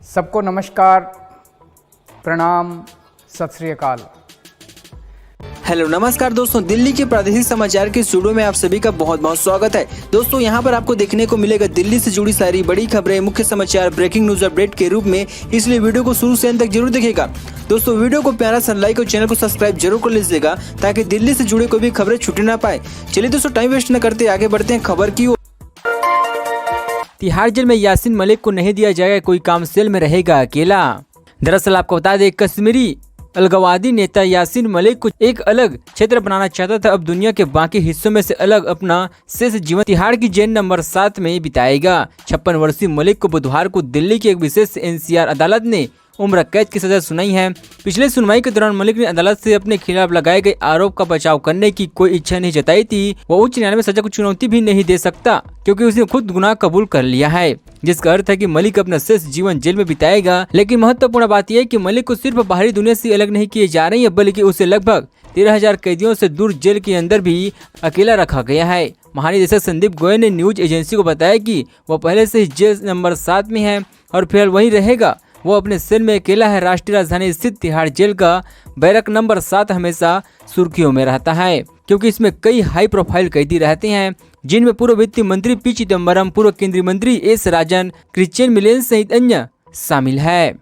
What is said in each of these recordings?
सबको नमस्कार, प्रणाम, सत श्री अकाल। हेलो नमस्कार दोस्तों, दिल्ली के प्रादेशिक समाचार के स्टूडियो में आप सभी का बहुत बहुत स्वागत है। दोस्तों यहाँ पर आपको देखने को मिलेगा दिल्ली से जुड़ी सारी बड़ी खबरें, मुख्य समाचार, ब्रेकिंग न्यूज अपडेट के रूप में, इसलिए वीडियो को शुरू से अंत तक जरूर देखिएगा। दोस्तों वीडियो को प्यारा सा लाइक और चैनल को सब्सक्राइब जरूर कर लीजिएगा ताकि दिल्ली से जुड़े कोई भी खबरें छूटे ना पाए। चलिए दोस्तों टाइम वेस्ट न करते आगे बढ़ते हैं खबर की ओर। तिहाड़ जेल में यासीन मलिक को नहीं दिया जाएगा कोई काम, सेल में रहेगा अकेला। दरअसल आपको बता दें, कश्मीरी अलगाववादी नेता यासीन मलिक को एक अलग क्षेत्र बनाना चाहता था। अब दुनिया के बाकी हिस्सों में से अलग अपना शेष जीवन तिहाड़ की जेल नंबर 7 में बिताएगा। 56 वर्षीय मलिक को बुधवार को दिल्ली की एक विशेष एनसीआर अदालत ने उम्र कैद की सजा सुनाई है। पिछले सुनवाई के दौरान मलिक ने अदालत से अपने खिलाफ लगाए गए आरोप का बचाव करने की कोई इच्छा नहीं जताई थी। वो उच्च न्यायालय में सजा को चुनौती भी नहीं दे सकता क्योंकि उसने खुद गुनाह कबूल कर लिया है, जिसका अर्थ है कि मलिक अपना शेष जीवन जेल में बिताएगा। लेकिन महत्वपूर्ण बात यह है कि मलिक को सिर्फ बाहरी दुनिया से अलग नहीं किए जा रही है, बल्कि उसे लगभग 13,000 कैदियों से दूर जेल के अंदर भी अकेला रखा गया है। महानिदेशक संदीप गोयल ने न्यूज एजेंसी को बताया कि वह पहले से ही जेल नंबर 7 में है और फिर वहीं रहेगा। वो अपने सेल में अकेला है। राष्ट्रीय राजधानी स्थित तिहाड़ जेल का बैरक नंबर 7 हमेशा सुर्खियों में रहता है क्योंकि इसमें कई हाई प्रोफाइल कैदी रहते हैं, जिनमें पूर्व वित्त मंत्री पी चिदम्बरम, पूर्व केंद्रीय मंत्री एस राजन, क्रिश्चियन मिलेन सहित अन्य शामिल है।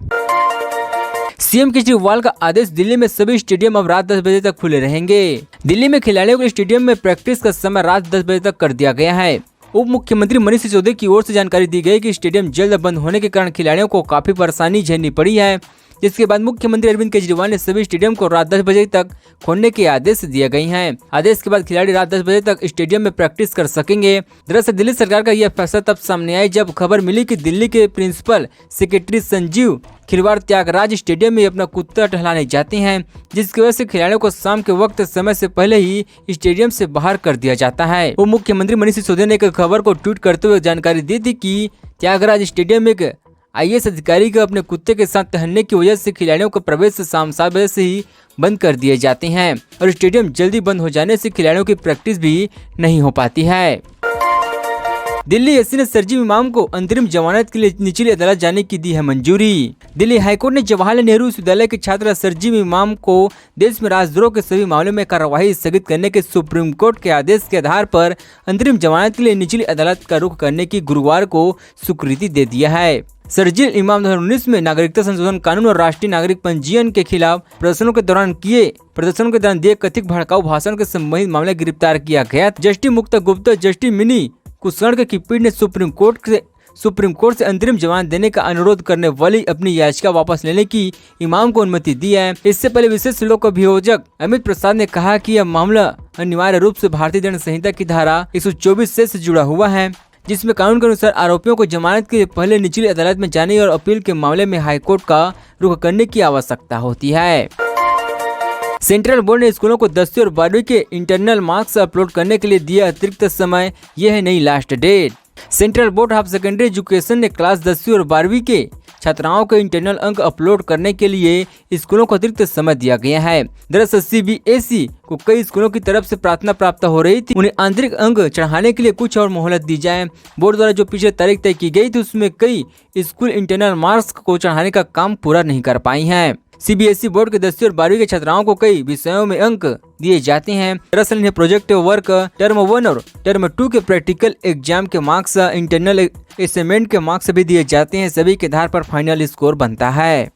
सीएम केजरीवाल का आदेश, दिल्ली में सभी स्टेडियम अब रात 10 बजे तक खुले रहेंगे। दिल्ली में खिलाड़ियों के स्टेडियम में प्रैक्टिस का समय रात 10 बजे तक कर दिया गया है। उप मुख्यमंत्री मनीष सिसोदिया की ओर से जानकारी दी गई कि स्टेडियम जल्द बंद होने के कारण खिलाड़ियों को काफी परेशानी झेलनी पड़ी है, जिसके बाद मुख्यमंत्री अरविंद केजरीवाल ने सभी स्टेडियम को रात 10 बजे तक खोलने के आदेश दिए गए हैं। आदेश के बाद खिलाड़ी रात 10 बजे तक स्टेडियम में प्रैक्टिस कर सकेंगे। दरअसल दिल्ली सरकार का यह फैसला तब सामने आया जब खबर मिली कि दिल्ली के प्रिंसिपल सेक्रेटरी संजीव खिलवाड़ त्यागराज स्टेडियम में अपना कुत्ता टहलाने जाते हैं, जिसकी वजह से खिलाड़ियों को शाम के वक्त समय से पहले ही स्टेडियम से बाहर कर दिया जाता है। उप मुख्यमंत्री मनीष सिसोदिया ने एक खबर को ट्वीट करते हुए जानकारी दी थी कि त्यागराज स्टेडियम में एक आईएएस अधिकारी को अपने कुत्ते के साथ टहलने की वजह से खिलाड़ियों का प्रवेश शाम 7 बजे से ही बंद कर दिए जाते हैं और स्टेडियम जल्दी बंद हो जाने से खिलाड़ियों की प्रैक्टिस भी नहीं हो पाती है। दिल्ली एससी ने सरजील इमाम को अंतरिम जमानत के लिए निचली अदालत जाने की दी है मंजूरी। दिल्ली हाईकोर्ट ने जवाहरलाल नेहरू विश्वविद्यालय के छात्र सरजील इमाम को देश में राजद्रोह के सभी मामलों में कार्रवाई स्थगित करने के सुप्रीम कोर्ट के आदेश के आधार पर अंतरिम जमानत के लिए निचली अदालत का रुख करने की गुरुवार को स्वीकृति दे दिया है। सरजील इमाम 2019 में नागरिकता संशोधन कानून और राष्ट्रीय नागरिक पंजीयन के खिलाफ प्रदर्शनों के दौरान दिए कथित भड़काऊ भाषण के संबंधित मामले गिरफ्तार किया गया। Justice Mukta Gupta, justice mini Kushwaha की पीठ ने सुप्रीम कोर्ट से अंतरिम जमानत देने का अनुरोध करने वाली अपनी याचिका वापस लेने की इमाम को अनुमति दी है। इससे पहले विशेष लोक अभियोजक अमित प्रसाद ने कहा कि यह मामला अनिवार्य रूप से भारतीय दंड संहिता की धारा 124 से जुड़ा हुआ है, जिसमें कानून के अनुसार आरोपियों को जमानत के पहले निचली अदालत में जाने और अपील के मामले में हाईकोर्ट का रुख करने की आवश्यकता होती है। सेंट्रल बोर्ड ने स्कूलों को 10वीं और 12वीं के इंटरनल मार्क्स अपलोड करने के लिए दिया अतिरिक्त समय, यह है नई last date. Central Board of Secondary Education ने क्लास 10वीं और 12वीं के छात्राओं के इंटरनल अंक अपलोड करने के लिए स्कूलों को अतिरिक्त समय दिया गया है। दरअसल सीबीएसई को कई स्कूलों की तरफ से प्रार्थना प्राप्त हो रही थी उन्हें आंतरिक अंक चढ़ाने के लिए कुछ और मोहलत दी जाए। बोर्ड द्वारा जो पिछले तारीख तय की गई थी उसमें कई स्कूल इंटरनल मार्क्स को चढ़ाने का काम पूरा नहीं कर पाई हैं। सीबीएसई बोर्ड के 10वीं और 12वीं के छात्राओं को कई विषयों में अंक दिए जाते हैं। दरअसल इन्हें प्रोजेक्ट वर्क, टर्म 1 और टर्म 2 के प्रैक्टिकल एग्जाम के मार्क्स, इंटरनल असेसमेंट के मार्क्स भी दिए जाते हैं। सभी के आधार पर फाइनल स्कोर बनता है।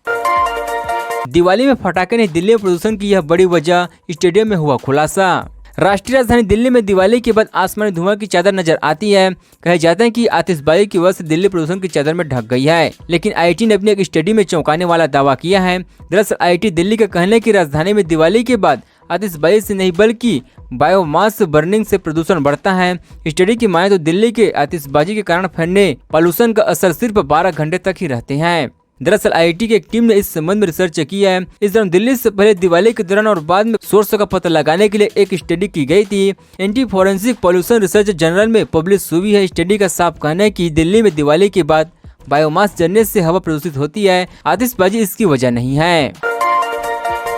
दिवाली में पटाखे नहीं, दिल्ली में प्रदूषण की यह बड़ी वजह, स्टेडियम में हुआ खुलासा। राष्ट्रीय राजधानी दिल्ली में दिवाली के बाद आसमान में धुआं की चादर नजर आती है। कहा जाता है कि आतिशबाजी की वजह से दिल्ली प्रदूषण की चादर में ढक गई है, लेकिन आईआईटी ने अपनी एक स्टडी में चौंकाने वाला दावा किया है। दरअसल आईआईटी दिल्ली का कहना है कि राजधानी में दिवाली के बाद आतिशबाजी से नहीं बल्कि बायोमास बर्निंग से प्रदूषण बढ़ता है। स्टडी की माने तो दिल्ली के आतिशबाजी के कारण फैलने पॉल्यूशन का असर सिर्फ 12 घंटे तक ही रहते हैं। दरअसल आईआईटी की एक टीम ने इस संबंध में रिसर्च की है। इस दौरान दिल्ली से पहले दिवाली के दौरान और बाद में सोर्स का पता लगाने के लिए एक स्टडी की गई थी। Anti forensic pollution research journal में पब्लिश हुई है। स्टडी का साफ कहना है कि दिल्ली में दिवाली के बाद बायोमास जलने से हवा प्रदूषित होती है, आतिशबाजी इसकी वजह नहीं है।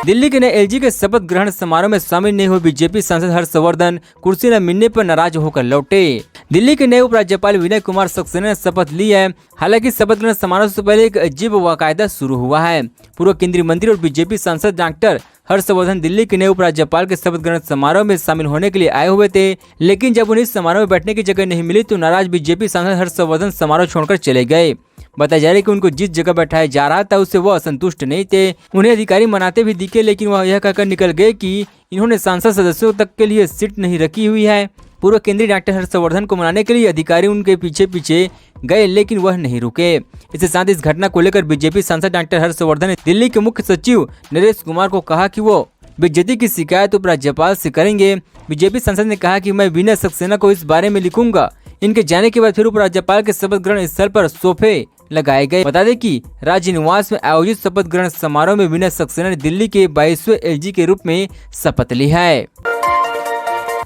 दिल्ली के नए एलजी के शपथ ग्रहण समारोह में शामिल नहीं हुए बीजेपी सांसद हर्षवर्धन कुर्सी न मिलने पर नाराज होकर लौटे। दिल्ली के नए उपराज्यपाल विनय कुमार सक्सेना ने शपथ ली है। हालांकि शपथ ग्रहण समारोह से पहले एक अजीब वाकायदा शुरू हुआ है। पूर्व केंद्रीय मंत्री और बीजेपी सांसद डॉक्टर हर्षवर्धन दिल्ली के नए उपराज्यपाल के शपथ ग्रहण समारोह में शामिल होने के लिए आए हुए थे, लेकिन जब उन्हें समारोह में बैठने की जगह नहीं मिली तो नाराज बीजेपी सांसद हर्षवर्धन समारोह छोड़कर चले गए। बताया जा रहा है कि उनको जिस जगह बैठाया जा रहा था उससे वो असंतुष्ट नहीं थे। उन्हें अधिकारी मनाते भी दिखे, लेकिन वह यह कहकर निकल गए कि इन्होंने सांसद सदस्यों तक के लिए सीट नहीं रखी हुई है। पूर्व केंद्रीय डॉक्टर हर्षवर्धन को मनाने के लिए अधिकारी उनके पीछे पीछे गए, लेकिन वह नहीं रुके। इसके साथ इस घटना को लेकर बीजेपी सांसद डॉक्टर हर्षवर्धन ने दिल्ली के मुख्य सचिव नरेश कुमार को कहा कि वो बेइज्जती की शिकायत उपराज्यपाल से करेंगे। बीजेपी सांसद ने कहा कि मैं विनय सक्सेना को इस बारे में लिखूंगा। इनके जाने के बाद फिर उपराज्यपाल के शपथ ग्रहण स्थल पर सोफे लगाए गए। बता दें कि राज्य निवास में आयोजित शपथ ग्रहण समारोह में विनय सक्सेना ने दिल्ली के 22वें एलजी के रूप में शपथ ली है।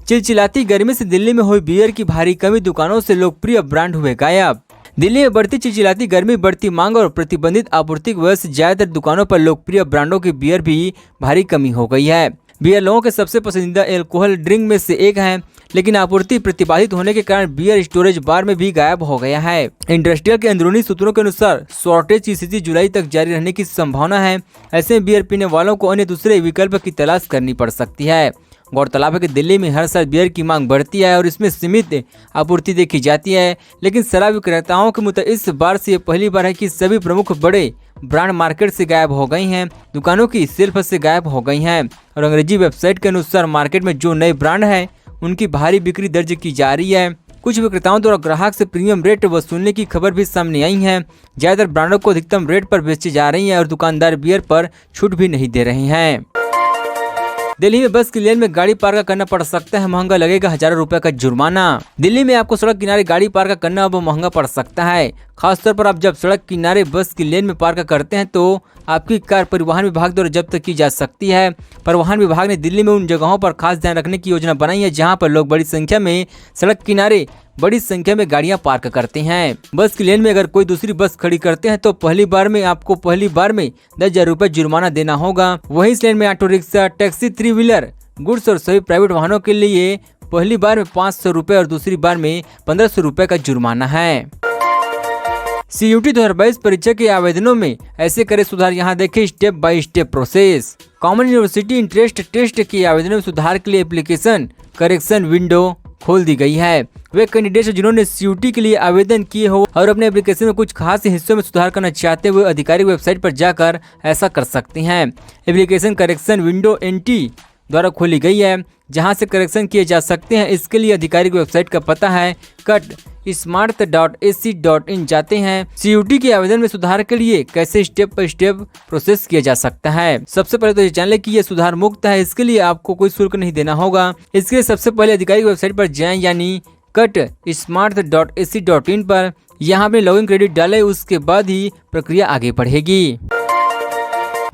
चिलचिलाती गर्मी से दिल्ली में हुई बियर की भारी कमी, दुकानों से लोकप्रिय ब्रांड हुए गायब। दिल्ली में बढ़ती चिलचिलाती गर्मी, बढ़ती मांग और प्रतिबंधित आपूर्ति की वजह से ज्यादातर दुकानों पर लोकप्रिय ब्रांडों की बियर भी भारी कमी हो गई है। बियर लोगों के सबसे पसंदीदा अल्कोहल ड्रिंक में से एक है, लेकिन आपूर्ति प्रतिबाधित होने के कारण बियर स्टोरेज बार में भी गायब हो गया है। इंडस्ट्रियल के अंदरूनी सूत्रों के अनुसार शॉर्टेज की स्थिति जुलाई तक जारी रहने की संभावना है। ऐसे में बियर पीने वालों को अन्य दूसरे विकल्प की तलाश करनी पड़ सकती है। गौरतलब है कि दिल्ली में हर साल बियर की मांग बढ़ती है और इसमें सीमित आपूर्ति देखी जाती है, लेकिन शराब विक्रेताओं के मुताबिक इस बार से पहली बार है कि सभी प्रमुख बड़े ब्रांड मार्केट से गायब हो गई हैं, दुकानों की शेल्फ से गायब हो गई हैं और अंग्रेजी वेबसाइट के अनुसार मार्केट में जो नए ब्रांड हैं उनकी भारी बिक्री दर्ज की जा रही है। कुछ विक्रेताओं द्वारा ग्राहक से प्रीमियम रेट वसूलने की खबर भी सामने आई है। ज्यादातर ब्रांडों को अधिकतम रेट पर बेची जा रही है और दुकानदार बियर पर छूट भी नहीं दे रहे हैं। दिल्ली में बस की लेन में गाड़ी पार्क करना पड़ सकता है, महंगा लगेगा हजारों रुपए का जुर्माना। दिल्ली में आपको सड़क किनारे गाड़ी पार्क करना अब महंगा पड़ सकता है। खासतौर पर आप जब सड़क किनारे बस की लेन में पार्क करते हैं तो आपकी कार परिवहन विभाग द्वारा जब्त की जा सकती है। परिवहन विभाग ने दिल्ली में उन जगहों पर खास ध्यान रखने की योजना बनाई है जहां पर लोग बड़ी संख्या में सड़क किनारे बड़ी संख्या में गाड़ियां पार्क करते हैं। बस की लेन में अगर कोई दूसरी बस खड़ी करते हैं तो पहली बार में 10,000 रुपए जुर्माना देना होगा। वहीं इस लेन में auto rickshaw, taxi, 3 wheeler, goods और सभी प्राइवेट वाहनों के लिए पहली बार में 500 रुपए और दूसरी बार में 1500 रुपए का जुर्माना है। CUET 2022 परीक्षा के आवेदनों में ऐसे करे सुधार, यहाँ देखें step by step process. Common University Interest Test के आवेदनों में सुधार के लिए एप्लीकेशन करेक्शन विंडो खोल दी गई है। वे कैंडिडेट जिन्होंने CUET के लिए आवेदन किए हो और अपने एप्लीकेशन में कुछ खास हिस्सों में सुधार करना चाहते हुए आधिकारिक वेबसाइट पर जाकर ऐसा कर सकते हैं। एप्लीकेशन करेक्शन विंडो NT द्वारा खोली गई है जहां से करेक्शन किए जा सकते हैं। इसके लिए आधिकारिक वेबसाइट का पता है cutsmart.ac.in जाते हैं। CUET के आवेदन में सुधार के लिए कैसे स्टेप बाय स्टेप प्रोसेस किया जा सकता है। सबसे पहले तो ये जान लें कि ये सुधार मुक्त है, इसके लिए आपको कोई शुल्क नहीं देना होगा। इसके लिए सबसे पहले आधिकारिक वेबसाइट पर जाएं, यानी cutsmart.ac.in पर। यहाँ अपने लॉगिन क्रेडिट डालें, उसके बाद ही प्रक्रिया आगे बढ़ेगी।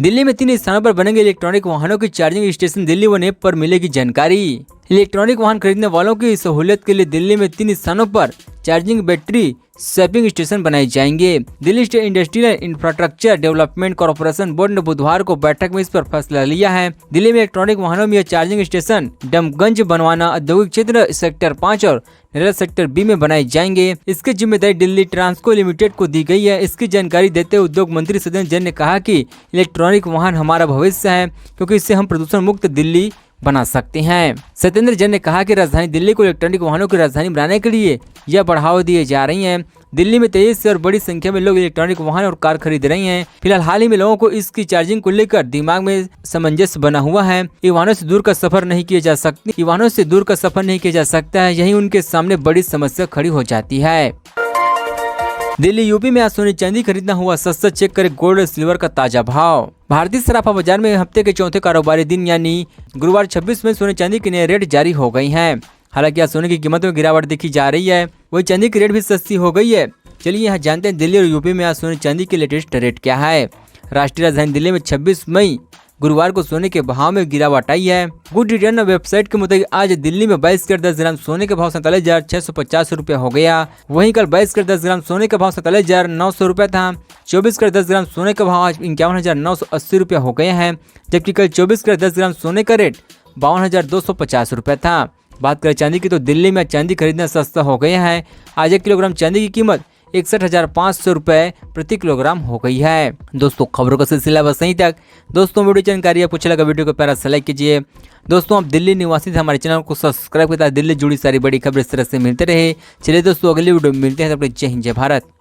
दिल्ली में 3 स्थानों पर बनेंगे इलेक्ट्रॉनिक वाहनों की charging station, Delhi one app पर मिलेगी जानकारी। इलेक्ट्रॉनिक वाहन खरीदने वालों की सहूलियत के लिए दिल्ली में 3 स्थानों पर चार्जिंग बैटरी स्वैपिंग स्टेशन बनाए जाएंगे। Delhi state industrial infrastructure development corporation board ने बुधवार को बैठक में इस पर फैसला लिया है। दिल्ली में इलेक्ट्रॉनिक वाहनों में यह चार्जिंग स्टेशन डमगंज, बनवाना औद्योगिक क्षेत्र सेक्टर 5 और नरेला सेक्टर B में बनाए जाएंगे। इसकी जिम्मेदारी दिल्ली ट्रांसको लिमिटेड को दी गई है। इसकी जानकारी देते हुए उद्योग मंत्री सत्येंद्र जैन ने कहा कि इलेक्ट्रॉनिक वाहन हमारा भविष्य है, क्योंकि इससे हम प्रदूषण मुक्त दिल्ली बना सकते हैं। सत्येंद्र जैन ने कहा कि राजधानी दिल्ली को इलेक्ट्रॉनिक वाहनों की राजधानी बनाने के लिए यह बढ़ावा दिए जा रही हैं। दिल्ली में तेजी से और बड़ी संख्या में लोग इलेक्ट्रॉनिक वाहन और कार खरीद रहे हैं। फिलहाल हाल ही में लोगों को इसकी चार्जिंग को लेकर दिमाग में सामंजस्य बना हुआ है। ये वाहनों से दूर का सफर नहीं किया जा सकता है, यही उनके सामने बड़ी समस्या खड़ी हो जाती है। दिल्ली यूपी में आज सोने चांदी खरीदना हुआ सस्ता, चेक करें गोल्ड और सिल्वर का ताजा भाव। भारतीय सराफा बाजार में हफ्ते के चौथे कारोबारी दिन यानी गुरुवार 26 में सोने चांदी के नए रेट जारी हो गई हैं। हालांकि आज सोने की कीमतों में गिरावट देखी जा रही है, वही चांदी की रेट भी सस्ती हो गई है। चलिए यहाँ जानते हैं दिल्ली और यूपी में आज सोने चांदी के लेटेस्ट रेट क्या है। राष्ट्रीय राजधानी दिल्ली में 26 मई गुरुवार को सोने के भाव में गिरावट आई है। गुड रिटर्न वेबसाइट के मुताबिक आज दिल्ली में 22 कैरेट 10 ग्राम सोने का भाव 47,650 रुपया हो गया। वहीं कल 22 कैरेट 10 ग्राम सोने का भाव 47,900 रुपया था। 24 कैरेट 10 ग्राम सोने का भाव आज 51,980 रुपया हो गया है, जबकि कल 24 कैरेट 10 ग्राम सोने का रेट 52,250 रुपया था। बात करें चांदी की तो दिल्ली में चांदी खरीदना सस्ता हो गया है। आज 1 किलोग्राम चांदी की कीमत 61,500 रुपये प्रति किलोग्राम हो गई है। दोस्तों खबरों का सिलसिला बस यहीं तक। दोस्तों वीडियो जानकारी आपको अच्छा लगा, वीडियो को प्यारा सा लाइक कीजिए। दोस्तों आप दिल्ली निवासी थे, हमारे चैनल को सब्सक्राइब करता है। दिल्ली जुड़ी सारी बड़ी खबर इस तरह से मिलते रहे। चलिए दोस्तों अगली वीडियो में मिलते हैं। जय हिंद जय भारत।